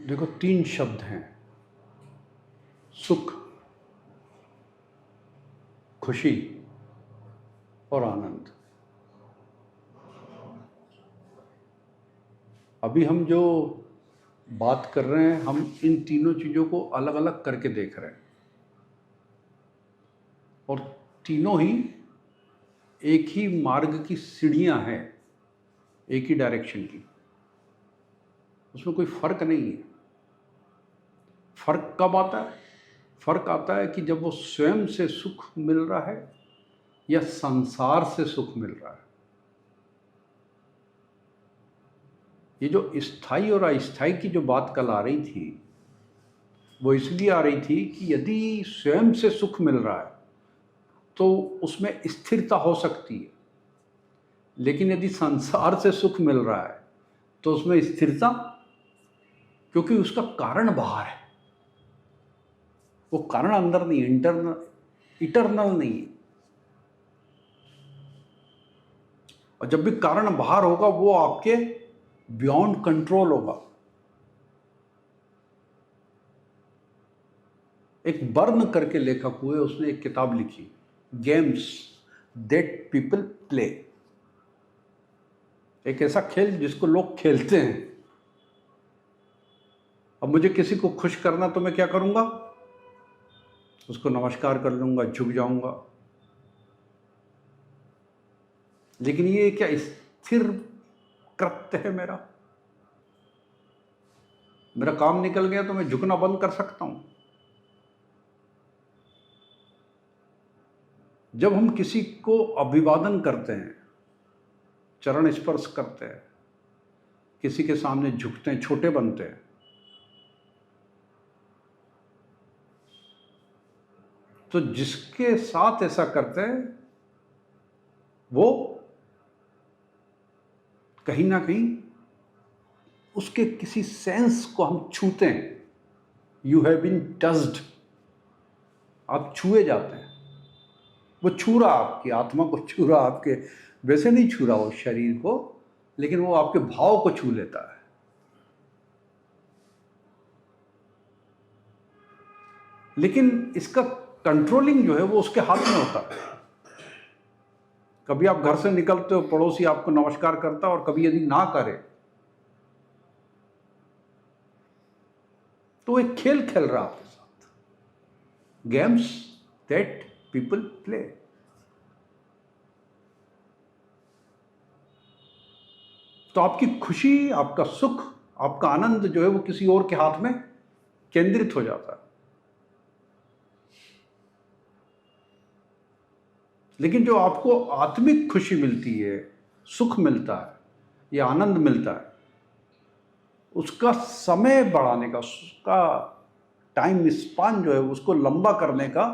देखो, 3 शब्द हैं: सुख, खुशी और आनंद। अभी हम जो बात कर रहे हैं, हम इन तीनों चीज़ों को अलग अलग करके देख रहे हैं, और तीनों ही एक ही मार्ग की सीढ़ियां हैं, एक ही डायरेक्शन की। उसमें कोई फर्क नहीं है। फर्क कब आता है? फर्क आता है कि जब वो स्वयं से सुख मिल रहा है या संसार से सुख मिल रहा है। ये जो स्थायी और अस्थायी की जो बात कल आ रही थी, वो इसलिए आ रही थी कि यदि स्वयं से सुख मिल रहा है तो उसमें स्थिरता हो सकती है, लेकिन यदि संसार से सुख मिल रहा है तो उसमें स्थिरता, क्योंकि उसका कारण बाहर है, वो कारण अंदर नहीं, इटर्नल नहीं है। और जब भी कारण बाहर होगा वो आपके बियॉन्ड कंट्रोल होगा। एक बर्न करके लेखक हुए, उसने एक किताब लिखी, गेम्स दैट पीपल प्ले। एक ऐसा खेल जिसको लोग खेलते हैं। अब मुझे किसी को खुश करना तो मैं क्या करूंगा? उसको नमस्कार कर लूंगा, झुक जाऊंगा। लेकिन ये क्या स्थिर कृत्य है मेरा? मेरा काम निकल गया तो मैं झुकना बंद कर सकता हूं। जब हम किसी को अभिवादन करते हैं, चरण स्पर्श करते हैं, किसी के सामने झुकते हैं, छोटे बनते हैं, तो जिसके साथ ऐसा करते हैं वो कहीं ना कहीं उसके किसी सेंस को हम छूते हैं। यू हैव बीन टच्ड, आप छुए जाते हैं। वो छू रहा आपकी आत्मा को, छू रहा आपके, वैसे नहीं छू रहा वो शरीर को, लेकिन वो आपके भाव को छू लेता है। लेकिन इसका कंट्रोलिंग जो है वो उसके हाथ में होता है। कभी आप घर से निकलते हो, पड़ोसी आपको नमस्कार करता है, और कभी यदि ना करे तो एक खेल खेल रहा है आपके साथ। Games that people play. तो आपकी खुशी, आपका सुख, आपका आनंद जो है वो किसी और के हाथ में केंद्रित हो जाता है। लेकिन जो आपको आत्मिक खुशी मिलती है, सुख मिलता है या आनंद मिलता है, उसका समय बढ़ाने का, उसका टाइम स्पान जो है उसको लंबा करने का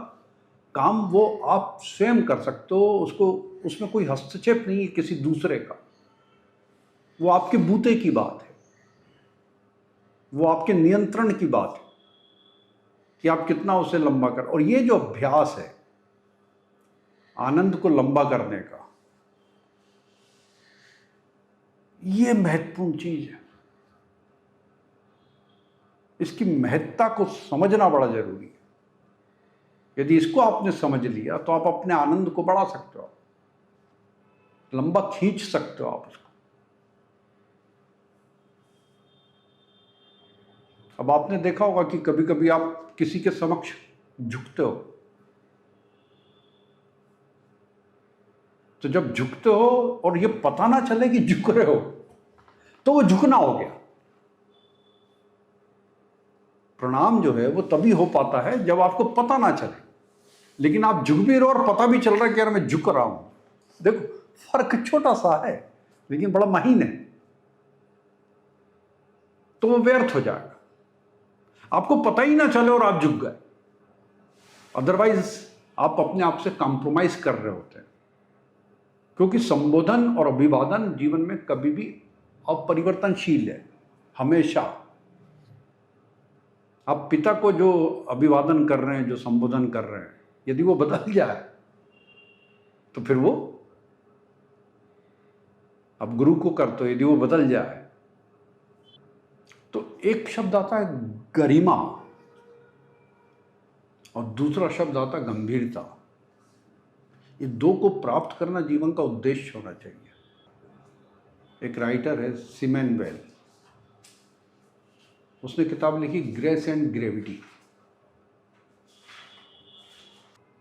काम वो आप स्वयं कर सकते हो। उसको, उसमें कोई हस्तक्षेप नहीं है किसी दूसरे का। वो आपके बूते की बात है, वो आपके नियंत्रण की बात है कि आप कितना उसे लंबा कर। और ये जो अभ्यास है आनंद को लंबा करने का, ये महत्वपूर्ण चीज है। इसकी महत्ता को समझना बड़ा जरूरी है। यदि इसको आपने समझ लिया तो आप अपने आनंद को बढ़ा सकते हो, लंबा खींच सकते हो आप उसको। अब आपने देखा होगा कि कभी कभी आप किसी के समक्ष झुकते हो, तो जब झुकते हो और ये पता ना चले कि झुक रहे हो, तो वो झुकना हो गया। प्रणाम जो है वो तभी हो पाता है जब आपको पता ना चले। लेकिन आप झुक भी रहो और पता भी चल रहा है कि यार मैं झुक रहा हूं। देखो, फर्क छोटा सा है लेकिन बड़ा महीन है। तो वो व्यर्थ हो जाएगा, आपको पता ही ना चले और आप झुक गए। अदरवाइज आप अपने आप से कॉम्प्रोमाइज कर रहे होते हैं, क्योंकि संबोधन और अभिवादन जीवन में कभी भी अपरिवर्तनशील है, हमेशा। आप पिता को जो अभिवादन कर रहे हैं, जो संबोधन कर रहे हैं, यदि वो बदल जाए तो फिर वो, आप गुरु को करते हो, यदि वो बदल जाए तो एक शब्द आता है गरिमा और दूसरा शब्द आता है गंभीरता। ये दो को प्राप्त करना जीवन का उद्देश्य होना चाहिए। एक राइटर है सिमेन वेल, उसने किताब लिखी ग्रेस एंड ग्रेविटी।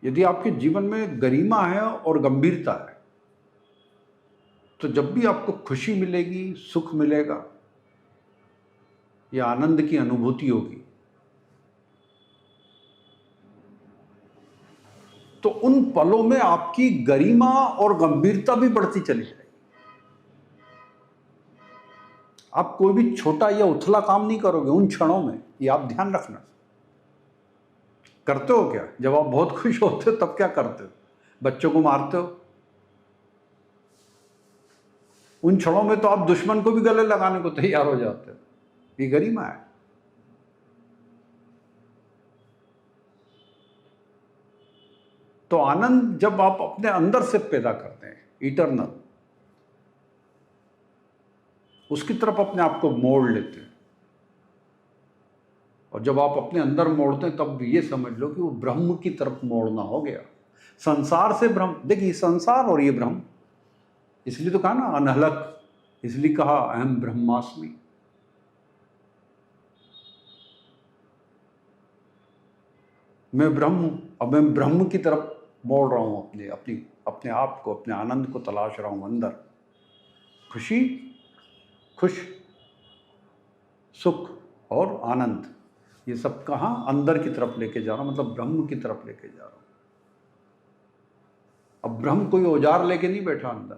यदि आपके जीवन में गरिमा है और गंभीरता है तो जब भी आपको खुशी मिलेगी, सुख मिलेगा या आनंद की अनुभूति होगी, तो उन पलों में आपकी गरिमा और गंभीरता भी बढ़ती चली जाएगी। आप कोई भी छोटा या उथला काम नहीं करोगे उन क्षणों में, ये आप ध्यान रखना। करते हो क्या? जब आप बहुत खुश होते हो तब क्या करते हो? बच्चों को मारते हो। उन क्षणों में तो आप दुश्मन को भी गले लगाने को तैयार हो जाते हो। ये गरिमा है। तो आनंद जब आप अपने अंदर से पैदा करते हैं, इटरनल, उसकी तरफ अपने आप को मोड़ लेते हैं, और जब आप अपने अंदर मोड़ते हैं तब ये समझ लो कि वो ब्रह्म की तरफ मोड़ना हो गया। संसार से ब्रह्म, देखिए संसार और ये ब्रह्म, इसलिए तो कहा ना अनहलक, इसलिए कहा अहम ब्रह्मास्मि। मैं ब्रह्म हूं, अब मैं ब्रह्म की तरफ मोड़ रहा हूं अपने आप को, अपने आनंद को तलाश रहा हूं अंदर। खुशी, खुश, सुख और आनंद, ये सब कहाँ अंदर की तरफ लेके जा रहा हूं, मतलब ब्रह्म की तरफ लेके जा रहा हूं। अब ब्रह्म कोई औजार लेके नहीं बैठा अंदर,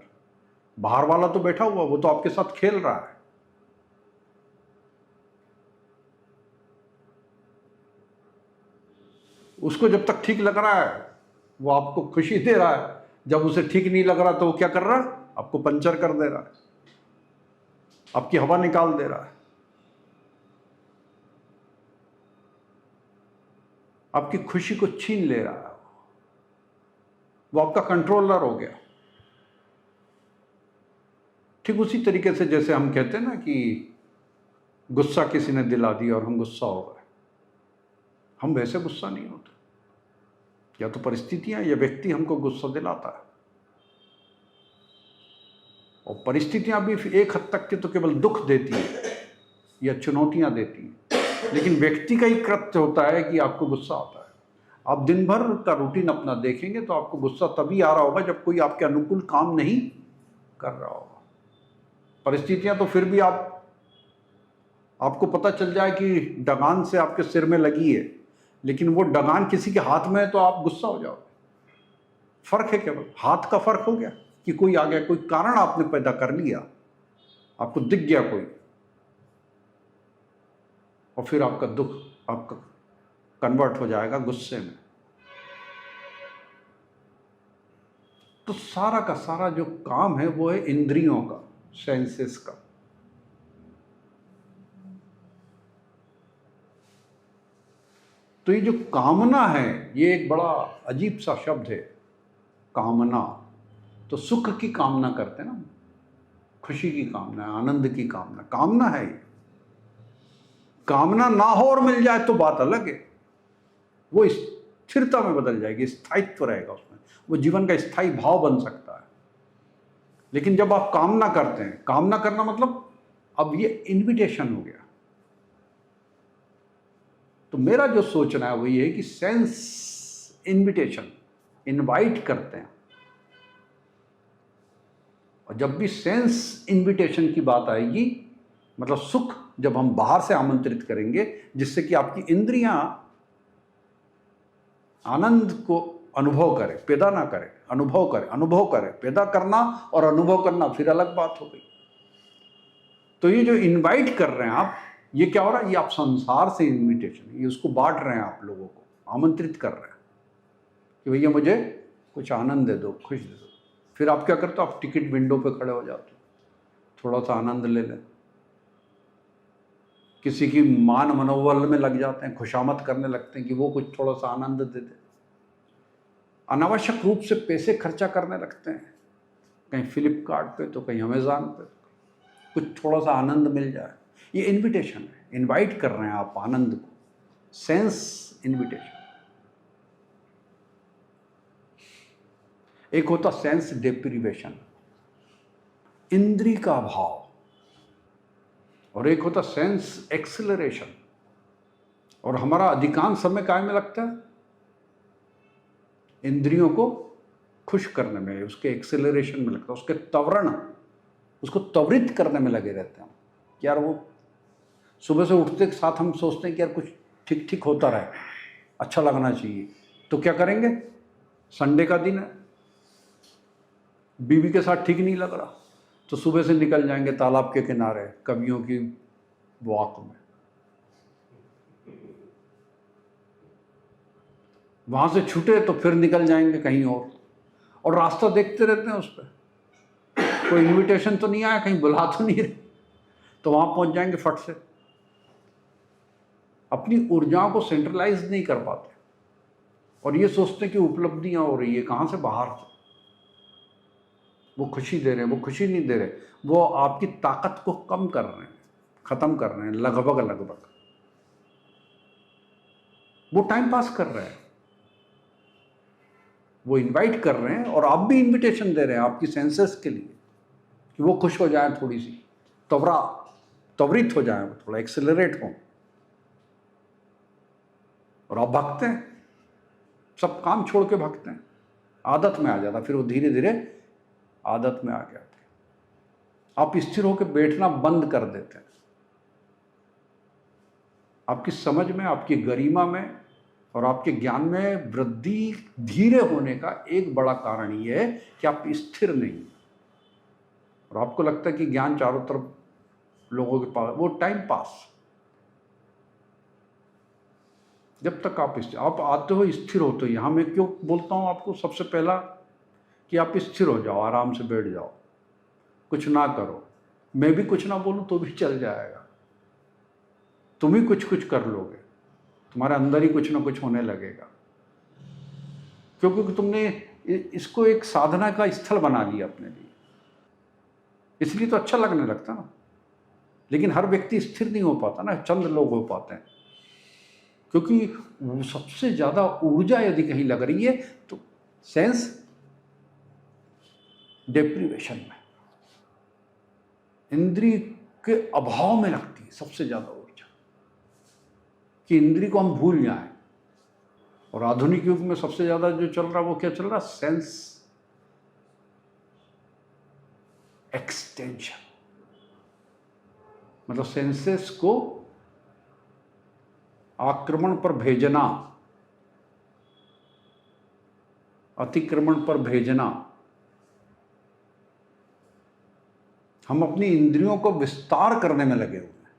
बाहर वाला तो बैठा हुआ, वो तो आपके साथ खेल रहा है। उसको जब तक ठीक लग रहा है वो आपको खुशी दे रहा है, जब उसे ठीक नहीं लग रहा तो वो क्या कर रहा है? आपको पंचर कर दे रहा है, आपकी हवा निकाल दे रहा है, आपकी खुशी को छीन ले रहा है। वो आपका कंट्रोलर हो गया। ठीक उसी तरीके से जैसे हम कहते हैं ना कि गुस्सा किसी ने दिला दिया और हम गुस्सा हो गए, हम वैसे गुस्सा नहीं होते। या तो परिस्थितियां या व्यक्ति हमको गुस्सा दिलाता है, और परिस्थितियां भी एक हद तक के तो केवल दुख देती है या चुनौतियां देती हैं, लेकिन व्यक्ति का ही कृत्य होता है कि आपको गुस्सा आता है। आप दिन भर का रूटीन अपना देखेंगे तो आपको गुस्सा तभी आ रहा होगा जब कोई आपके अनुकूल काम नहीं कर रहा होगा। परिस्थितियां तो फिर भी आपको पता चल जाए कि डगान से आपके सिर में लगी है, लेकिन वो डगान किसी के हाथ में है तो आप गुस्सा हो जाओगे। फर्क है, केवल हाथ का फर्क हो गया कि कोई आ गया, कोई कारण आपने पैदा कर लिया, आपको दिख गया कोई, और फिर आपका दुख आपका कन्वर्ट हो जाएगा गुस्से में। तो सारा का सारा जो काम है वो है इंद्रियों का, सेंसेस का। तो ये जो कामना है, ये एक बड़ा अजीब सा शब्द है, कामना। तो सुख की कामना करते हैं ना, खुशी की कामना, आनंद की कामना, कामना है ये। कामना ना हो और मिल जाए तो बात अलग है, वो स्थिरता में बदल जाएगी, स्थायित्व रहेगा उसमें, वो जीवन का स्थायी भाव बन सकता है। लेकिन जब आप कामना करते हैं, कामना करना मतलब अब ये इन्विटेशन हो गया। तो मेरा जो सोचना है वो ये है कि सेंस इन्विटेशन, इनवाइट करते हैं, और जब भी सेंस इन्विटेशन की बात आएगी, मतलब सुख जब हम बाहर से आमंत्रित करेंगे जिससे कि आपकी इंद्रियां आनंद को अनुभव करें, पैदा ना करें, अनुभव करें, अनुभव करें। पैदा करना और अनुभव करना फिर अलग बात हो गई। तो ये जो इनवाइट कर रहे हैं आप, ये क्या हो रहा है? ये आप संसार से इन्विटेशन, ये उसको बांट रहे हैं, आप लोगों को आमंत्रित कर रहे हैं कि भैया मुझे कुछ आनंद दे दो, खुश दे दो। फिर आप क्या करते हो? आप टिकट विंडो पे खड़े हो जाते हो, थोड़ा सा आनंद ले लें, किसी की मान मनोबल में लग जाते हैं, खुशामद करने लगते हैं कि वो कुछ थोड़ा सा आनंद दे दे। अनावश्यक रूप से पैसे खर्चा करने लगते हैं, कहीं फ्लिपकार्ट पे तो कहीं अमेज़ॉन पे, कुछ थोड़ा सा आनंद मिल जाए। ये इनविटेशन है, इनवाइट कर रहे हैं आप आनंद को, सेंस इनविटेशन। एक होता सेंस डेप्रीवेशन, इंद्रिय का अभाव, और एक होता सेंस एक्सेलरेशन। और हमारा अधिकांश समय काय में लगता है? इंद्रियों को खुश करने में, उसके एक्सेलरेशन में लगता है, उसके त्वरण, उसको त्वरित करने में लगे रहते हैं कि यार वो सुबह से उठते के साथ हम सोचते हैं कि यार कुछ ठीक ठीक होता रहे, अच्छा लगना चाहिए। तो क्या करेंगे? संडे का दिन है, बीवी के साथ ठीक नहीं लग रहा, तो सुबह से निकल जाएंगे तालाब के किनारे, कवियों की वॉक में, वहां से छूटे तो फिर निकल जाएंगे कहीं और रास्ता देखते रहते हैं उस पर, कोई इनविटेशन तो नहीं आया, कहीं बुला तो नहीं रहे, तो वहां पहुंच जाएंगे फट से। अपनी ऊर्जाओं को सेंट्रलाइज नहीं कर पाते और ये सोचते कि उपलब्धियां हो रही है कहां से, बाहर से। वो खुशी दे रहे हैं, वो खुशी नहीं दे रहे, वो आपकी ताकत को कम कर रहे हैं, खत्म कर रहे हैं, लगभग वो टाइम पास कर रहे हैं, वो इनवाइट कर रहे हैं और आप भी इनविटेशन दे रहे हैं आपकी सेंसेस के लिए कि वो खुश हो जाए, थोड़ी सी त्वरित हो जाए, थोड़ा एक्सेलरेट हो। और आप भागते हैं, सब काम छोड़ के भागते हैं, आदत में आ जाता, फिर वो धीरे धीरे आदत में आ गया, आप स्थिर होकर बैठना बंद कर देते हैं। आपकी समझ में, आपकी गरिमा में और आपके ज्ञान में वृद्धि धीरे होने का एक बड़ा कारण ये है कि आप स्थिर नहीं, और आपको लगता है कि ज्ञान चारों तरफ लोगों के पास, वो टाइम पास। जब तक आप आते हो स्थिर होते हो, यहाँ मैं क्यों बोलता हूँ आपको सबसे पहला कि आप स्थिर हो जाओ, आराम से बैठ जाओ, कुछ ना करो, मैं भी कुछ ना बोलूँ तो भी चल जाएगा, तुम ही कुछ कुछ कर लोगे, तुम्हारे अंदर ही कुछ ना कुछ होने लगेगा, क्योंकि तुमने इसको एक साधना का स्थल बना लिया अपने लिए, इसलिए तो अच्छा लगने लगता ना। लेकिन हर व्यक्ति स्थिर नहीं हो पाता ना, चंद लोग हो पाते हैं, क्योंकि सबसे ज़्यादा ऊर्जा यदि कहीं लग रही है तो सेंस डेप्रीवेशन में, इंद्रिय के अभाव में लगती है सबसे ज़्यादा ऊर्जा, कि इंद्रिय को हम भूल जाएं। और आधुनिक युग में सबसे ज़्यादा जो चल रहा है वो क्या चल रहा है? सेंस एक्सटेंशन, मतलब सेंसेस को आक्रमण पर भेजना, अतिक्रमण पर भेजना। हम अपनी इंद्रियों को विस्तार करने में लगे हुए हैं।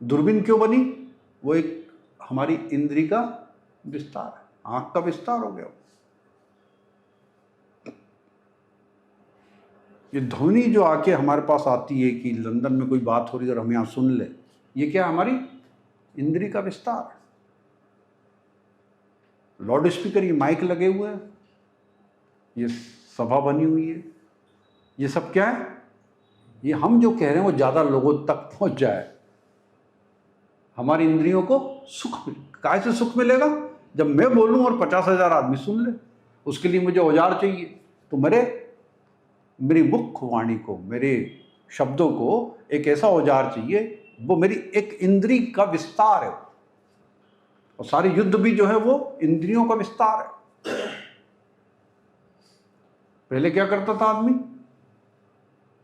दूरबीन क्यों बनी? वो एक हमारी इंद्रिय का विस्तार है, आंख का विस्तार हो गया। ये ध्वनि जो आके हमारे पास आती है कि लंदन में कोई बात हो रही है और हम यहाँ सुन ले, ये क्या हमारी इंद्रिय का विस्तार है। लाउड स्पीकर, ये माइक लगे हुए हैं, ये सभा बनी हुई है, ये सब क्या है? ये हम जो कह रहे हैं वो ज़्यादा लोगों तक पहुंच जाए, हमारी इंद्रियों को सुख मिले। काय से सुख मिलेगा? जब मैं बोलूं और 50,000 आदमी सुन ले। उसके लिए मुझे औजार चाहिए, तो मेरी मुख वाणी को, मेरे शब्दों को एक ऐसा औजार चाहिए, वो मेरी एक इंद्रिय का विस्तार है। और सारे युद्ध भी जो है वो इंद्रियों का विस्तार है। पहले क्या करता था आदमी?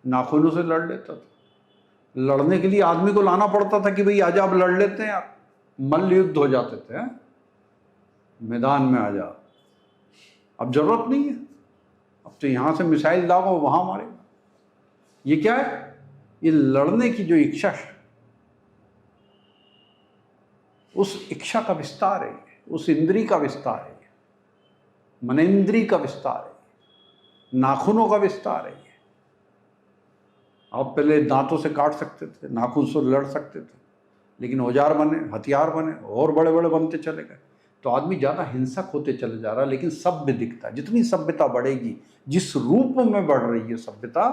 नाखूनों से लड़ लेता था। लड़ने के लिए आदमी को लाना पड़ता था कि भाई आजा अब लड़ लेते हैं यार, मल्ल युद्ध हो जाते थे, हैं? मैदान में आ जा। अब जरूरत नहीं है, अब तो यहां से मिसाइल दागो वहां मारेगा। ये क्या है? ये लड़ने की जो इच्छा है, उस इच्छा का विस्तार है, उस इंद्रिय का विस्तार है, मनेंद्रिय का विस्तार है, नाखूनों का विस्तार है। आप पहले दांतों से काट सकते थे, नाखून से लड़ सकते थे, लेकिन औजार बने, हथियार बने, और बड़े बड़े बनते चले गए। तो आदमी ज़्यादा हिंसक होते चले जा रहा है, लेकिन सभ्य दिखता है। जितनी सभ्यता बढ़ेगी, जिस रूप में बढ़ रही है सभ्यता,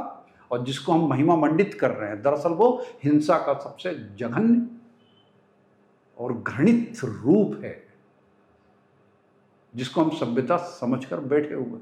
और जिसको हम महिमा मंडित कर रहे हैं, दरअसल वो हिंसा का सबसे जघन्य और घृणित रूप है, जिसको हम सभ्यता समझकर बैठे हुए।